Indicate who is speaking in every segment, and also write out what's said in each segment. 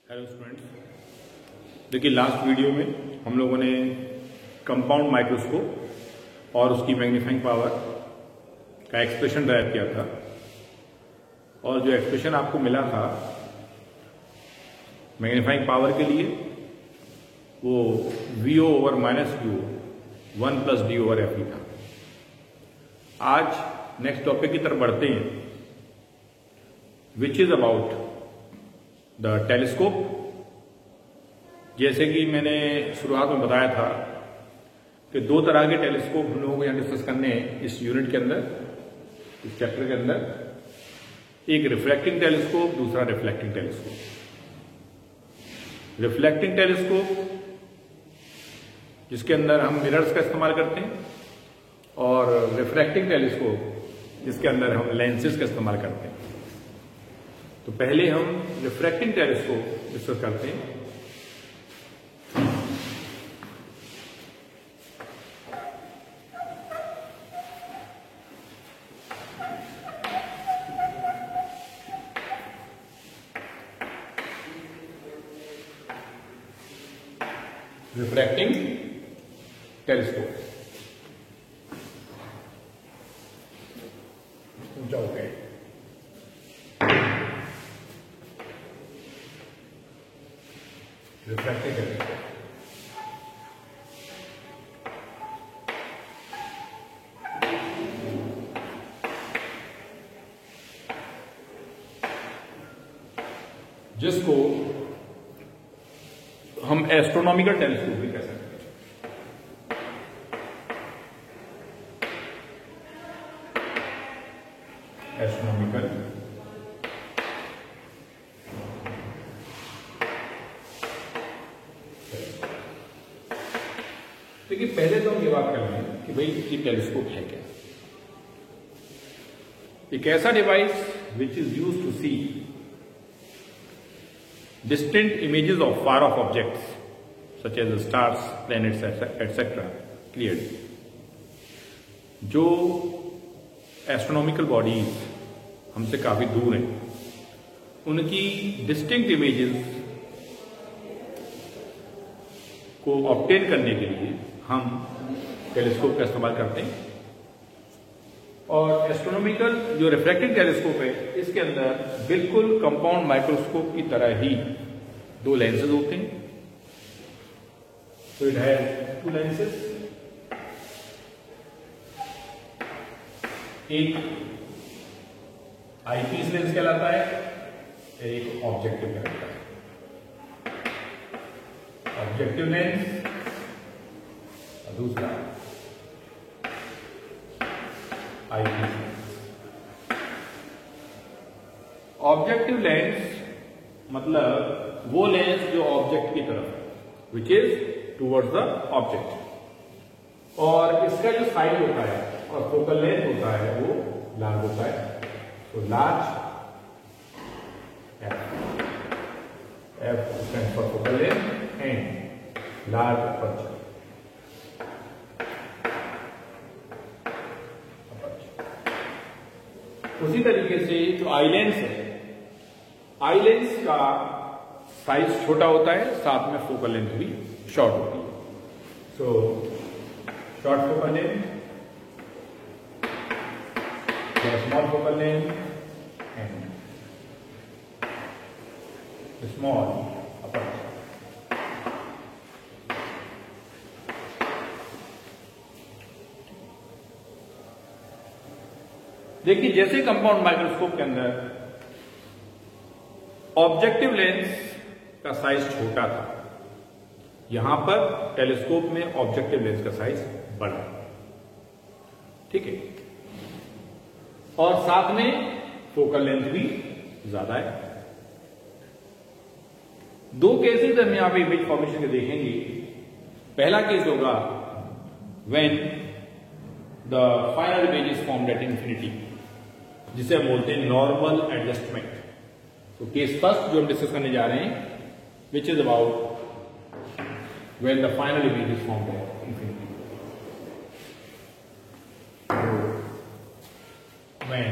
Speaker 1: Hello students, देखिए last video में हम लोगों ने कंपाउंड माइक्रोस्कोप और उसकी मैग्नीफाइंग पावर का एक्सप्रेशन ड्राइव किया था। और जो एक्सप्रेशन आपको मिला था मैग्नीफाइंग पावर के लिए वो VO over minus Q 1 plus D over FE था। आज नेक्स्ट टॉपिक की तरफ बढ़ते हैं, which is about the telescope. जैसे कि मैंने शुरुआत में बताया था कि दो तरह के टेलीस्कोप हम लोगों को यहां डिस्कस करने हैं इस यूनिट के अंदर, इस चैप्टर के अंदर। एक रिफ्लेक्टिंग टेलीस्कोप, दूसरा रिफ्लेक्टिंग टेलीस्कोप। रिफ्लेक्टिंग टेलीस्कोप जिसके अंदर हम मिरर्स का इस्तेमाल करते हैं, और रिफ्रैक्टिंग टेलीस्कोप जिसके अंदर हम लेंसेज का इस्तेमाल करते हैं। तो पहले हम रिफ्रैक्टिंग टेलीस्कोप डिस्कस करते हैं। रिफ्रैक्टिंग टेलीस्कोप ऊंचा हो गया। रिफ्रैक्टिंग टेलीस्कोप जिसको हम एस्ट्रोनॉमिकल टेलीस्कोप भी कह सकते हैं। एस्ट्रोनॉमिकल देखिए, पहले तो हम ये बात कर रहे हैं कि भाई ये टेलीस्कोप है क्या। एक ऐसा device which is used to see distant images of far off objects such as stars, planets, etc. clearly. जो एस्ट्रोनॉमिकल बॉडीज हमसे काफी दूर हैं, उनकी डिस्टिंक्ट इमेजेस को ऑब्टेन करने के लिए हम टेलीस्कोप का इस्तेमाल करते हैं। और एस्ट्रोनॉमिकल जो रिफ्रैक्टिंग टेलीस्कोप है, इसके अंदर बिल्कुल कंपाउंड माइक्रोस्कोप की तरह ही दो लेंसेज होते हैं। तो इट हैज टू लेंसेज, एक आईपीस लेंस कहलाता है, एक ऑब्जेक्टिव कहलाता है। ऑब्जेक्टिव लेंस और दूसरा ऑब्जेक्टिव लेंस मतलब वो लेंस जो ऑब्जेक्ट की तरफ है, which is towards the object. और इसका जो साइज होता है और फोकल लेंथ होता है वो लार्ज होता है। तो large F stands for focal length and large aperture. उसी तरीके से जो आई लेंस है, आई लेंस का साइज छोटा होता है, साथ में फोकल लेंथ भी शॉर्ट होती है। So short focal length, small focal length and small aperture. देखिए, जैसे कंपाउंड माइक्रोस्कोप के अंदर ऑब्जेक्टिव लेंस का साइज छोटा था, यहां पर टेलीस्कोप में ऑब्जेक्टिव लेंस का साइज बड़ा है। ठीक है, और साथ में फोकल लेंथ भी ज्यादा है। दो केसेस हम यहां पे इमेज फॉर्मेशन के देखेंगे। पहला केस होगा when the final image is formed at infinity, जिसे हम बोलते हैं नॉर्मल एडजस्टमेंट। तो केस फर्स्ट जो हम डिस्कस करने जा रहे हैं, which is about when the final image is formed at infinity. When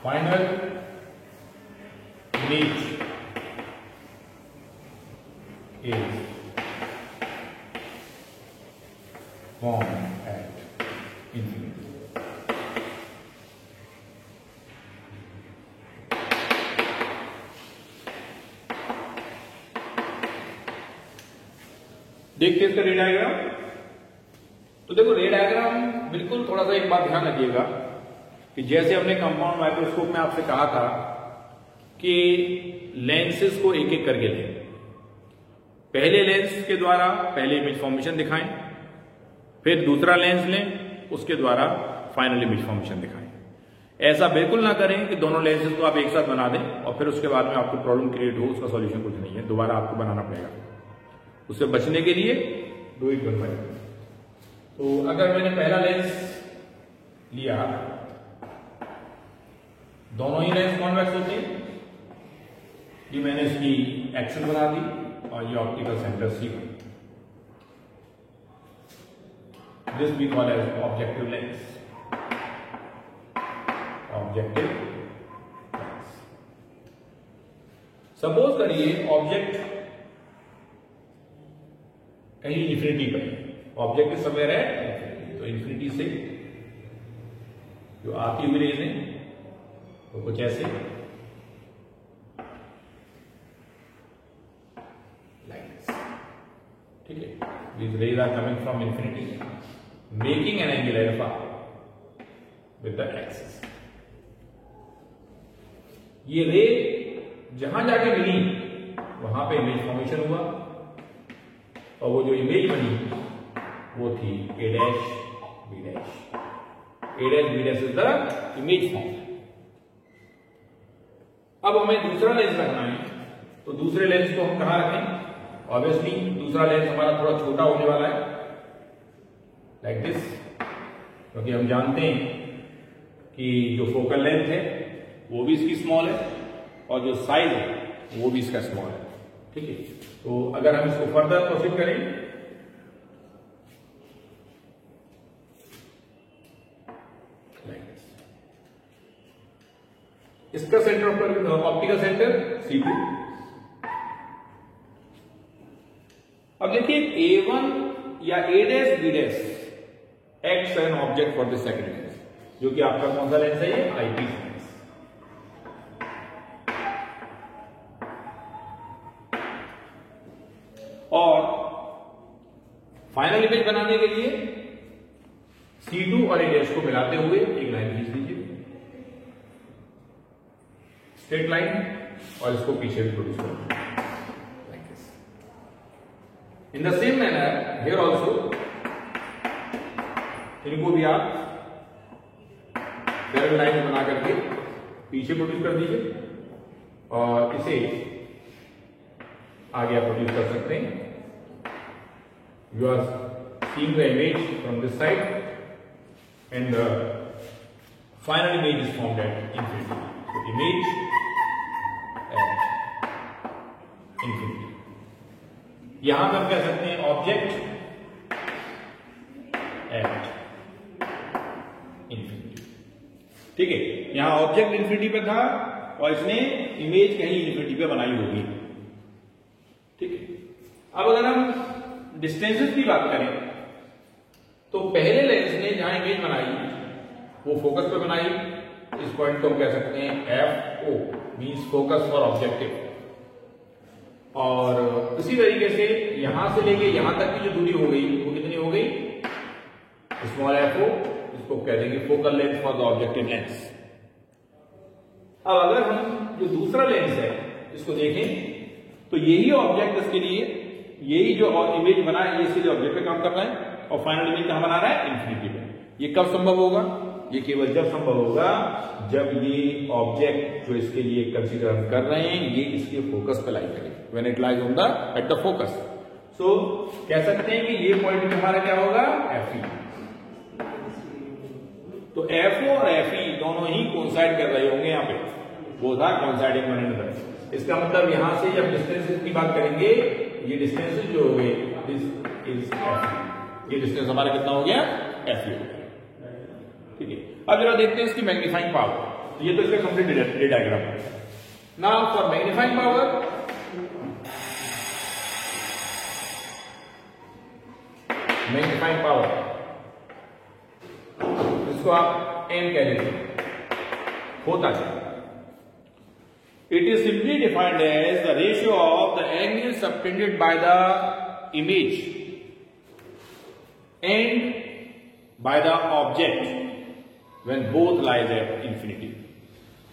Speaker 1: final image is formed at infinity. देखते हैं इसका रे डायग्राम। तो देखो रे डायग्राम बिल्कुल थोड़ा सा एक बात ध्यान रखिएगा कि जैसे हमने कंपाउंड माइक्रोस्कोप में आपसे कहा था कि लेंसेज को एक एक करके लें, पहले लेंस के द्वारा पहले इमेज फॉर्मेशन दिखाएं, फिर दूसरा लेंस लें, उसके द्वारा फाइनल इमेज फॉर्मेशन दिखाएं। ऐसा बिल्कुल ना करें कि दोनों लेंसेज को आप एक साथ बना दें और फिर उसके बाद में आपको प्रॉब्लम क्रिएट हो, उसका सॉल्यूशन कुछ नहीं है, दोबारा आपको बनाना पड़ेगा। उससे बचने के लिए do it one by one. तो अगर मैंने पहला लेंस लिया, दोनों ही लेंस कॉन्वेक्स होते हैं, ये मैंने इसकी एक्सिस बना दी और ये optical centre C1, this we call as objective lens. Objective lens. Suppose करिए ऑब्जेक्ट कहीं इन्फिनिटी पर है, ऑब्जेक्ट समवेयर है, तो इन्फिनिटी से जो आती हुई रेज है वो कुछ ऐसे लाइक दिस, ठीक है। These rays are coming from infinity, making an angle alpha with the axis. ये रे जहां जाके मिली वहां पे इमेज फॉर्मेशन हुआ और वो जो इमेज बनी वो थी A dash B dash. A dash B dash is the image form. अब हमें दूसरा लेंस रखना है, तो दूसरे लेंस को हम कहां रखें? ऑब्वियसली दूसरा लेंस हमारा थोड़ा छोटा होने वाला है, लाइक दिस, क्योंकि हम जानते हैं कि जो फोकल लेंथ है वो भी इसकी स्मॉल है और जो साइज है वो भी इसका स्मॉल है, ठीक है। तो अगर हम इसको फर्दर प्रोसीड करें, इसका centre of optical centre C2। अब देखिए A1 या A dash B dash acts an object for the second lens, जो कि आपका कौन सा लेंस है? ये आईपीस लेंस। और फाइनल इमेज बनाने के लिए C2 और A डैश को मिलाते हुए एक लाइन खींच दीजिए, स्ट्रेट लाइन, और इसको पीछे भी प्रोड्यूस करें like this. In the same manner here also, इनको भी आप पैरेलल लाइन बना करके पीछे प्रोड्यूस कर दीजिए और इसे आगे आप प्रोड्यूस कर सकते हैं। You are seeing the image from this side and the final image is formed at infinity. So image at infinity। यहां पर कह सकते हैं ऑब्जेक्ट एट इंफिनिटी, ठीक है। यहां ऑब्जेक्ट इंफिनिटी पे था और इसने इमेज कहीं इंफिनिटी पे बनाई होगी, ठीक है। अब अगर हम डिस्टेंसेस की बात करें तो पहले लेंस ने जहां इमेज बनाई वो फोकस पे बनाई, इस पॉइंट को हम कह सकते हैं FO, means focus for objective. और इसी तरीके से यहां से लेके यहां तक की जो दूरी हो गई वो कितनी हो गई? स्मॉल FO, इसको कह देंगे focal length for the objective lens. अब अगर हम जो दूसरा लेंस है इसको देखें तो यही ऑब्जेक्ट इसके लिए, यही जो इमेज बना है ये इसके लिए ऑब्जेक्ट पे काम कर रहा है और फाइनल इमेज कहां बना रहा है? इंफिनिटी पे। ये कब संभव होगा? ये केवल जब संभव होगा जब ये ऑब्जेक्ट जो इसके लिए कंसीडर हम कर रहे हैं ये इसके फोकस पे लाई करे, when it lies on the at the focus. So कह सकते हैं कि ये पॉइंट हमारा क्या होगा? FE। तो FO और FE दोनों ही कोइंसाइड कर रहे होंगे यहाँ पे, वो था कोइंसाइडिंग वन अनदर। इसका मतलब यहां से जब डिस्टेंसेस की बात करेंगे, ये डिस्टेंसेस जो हो गए दिस इज FE। ये डिस्टेंस हमारा कितना हो गया? FE हो गया, ठीक है। अब जरा देखते हैं इसकी मैग्नीफाइंग पावर। ये तो इसका कंप्लीट रे डायग्राम है। Now for magnifying power magnifying power, इसको आप एम कह लीजिए, होता है। It is simply defined as the ratio of the angle subtended by the image and by the object when both lies at infinity.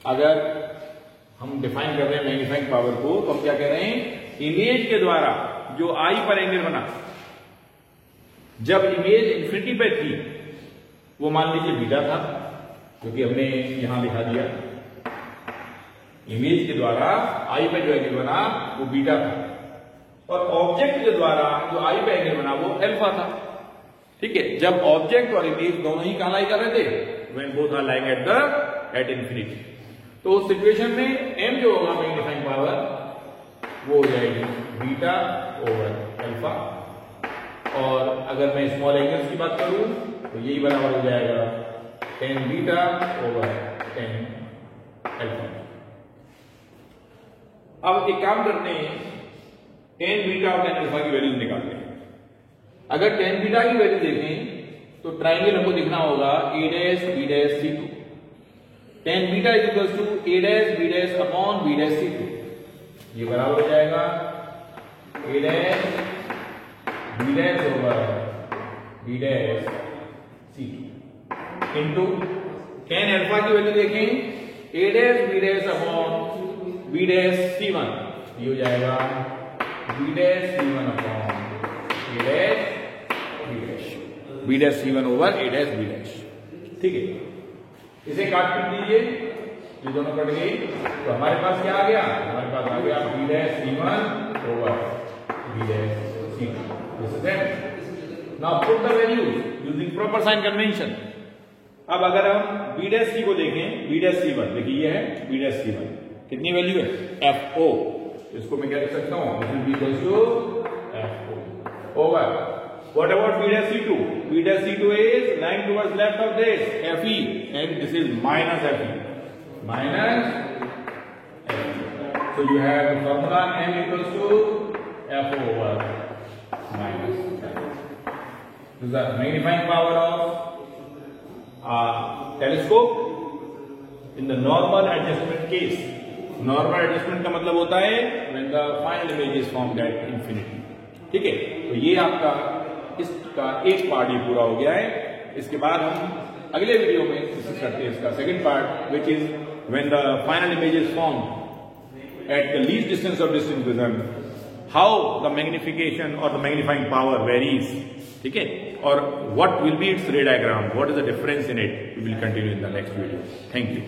Speaker 1: अगर हम define कर रहे हैं मैग्नीफाइंग पावर को, तो हम क्या कह रहे हैं, इमेज के द्वारा जो आई पर एंगल बना, जब इमेज इंफिनिटी पे थी, वो मान लीजिए बीटा था, क्योंकि हमने यहां लिखा दिया इमेज के द्वारा आई पे जो एंगल बना वो बीटा था, और ऑब्जेक्ट के द्वारा जो आई पे एंगल बना वो अल्फा था। ठीक है, जब ऑब्जेक्ट और इमेज दोनों ही कहां लाई कर रहे थे, when both are lying at infinity. तो उस सिचुएशन में एम जो होगा मैग्नीफाइंग पावर वो हो जाएगी बीटा ओवर अल्फा, और अगर मैं स्मॉल एंगल्स की बात करूं तो यही बराबर हो जाएगा tan beta over tan alpha. अब एक काम करते हैं, टेन बीटा और टेन अल्फा की वैल्यूज निकालते हैं। अगर टेन बीटा की वैल्यू देखें तो ट्राइंगल हमको दिखना होगा A dash B dash C two. Tan beta is equal to A dash B dash upon B dash C two, ये बराबर हो जाएगा A dash B dash over B dash C two into tan alpha की value देखें, A dash B dash upon B dash C one, ये हो जाएगा B dash C one upon A dash B dash, B dash C one over A dash B dash. ठीक है, इसे काट पीट दीजिए, ये दोनों कट गई, तो हमारे पास क्या आ गया, हमारे पास आ गया B dash C one over B dash C two. This is it. Now put the value using proper sign convention. अब अगर हम बी डैश सी को देखें, बी डैश सी वन, देखिए ये है बी डैश सी वन, कितनी वैल्यू है, एफ ओ, इसको मैं क्या लिख सकता हूं, this will be equals to F O over what about b dash c2? b dash c2 is lying towards left of this fe, and this is minus fe, minus fe. So you have the formula m equals to f over minus f. This is the magnifying power of a telescope in the normal adjustment case. Normal adjustment का मतलब होता है when the final image is formed at infinity. ठीक है, तो ये आपका इसका एक पार्ट ये पूरा हो गया है। इसके बाद हम अगले वीडियो में डिस्कस करते हैं इसका second part, which is when the final image is formed at the least distance of distance prism, how the magnification और द मैग्नीफाइंग पावर वेरीज। ठीक है, और what will be its ray diagram, what is the difference in it, we will continue in the next video. Thank you.